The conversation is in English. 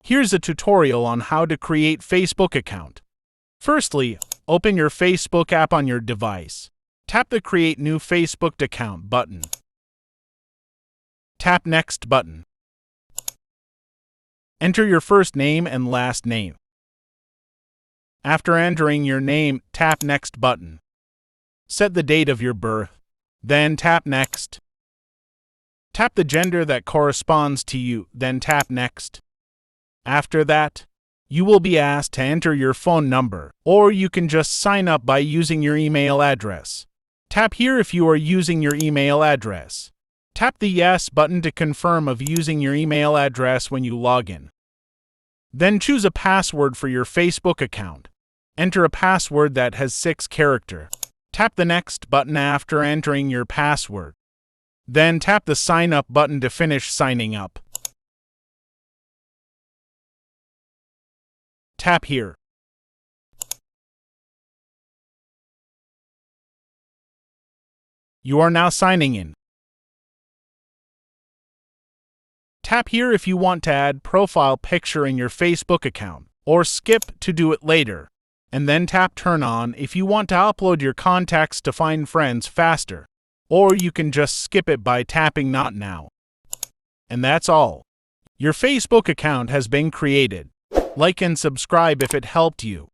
Here's a tutorial on how to create Facebook account. Firstly, open your Facebook app on your device. Tap the Create New Facebook Account button. Tap Next button. Enter your first name and last name. After entering your name, tap Next button. Set the date of your birth, then tap Next. Tap the gender that corresponds to you, then tap Next. After that, you will be asked to enter your phone number, or you can just sign up by using your email address. Tap here if you are using your email address. Tap the Yes button to confirm of using your email address when you log in. Then choose a password for your Facebook account. Enter a password that has 6 characters. Tap the Next button after entering your password. Then tap the Sign Up button to finish signing up. Tap here. You are now signing in. Tap here if you want to add profile picture in your Facebook account, or skip to do it later. And then tap Turn On if you want to upload your contacts to find friends faster. Or you can just skip it by tapping Not Now. And that's all. Your Facebook account has been created. Like and subscribe if it helped you.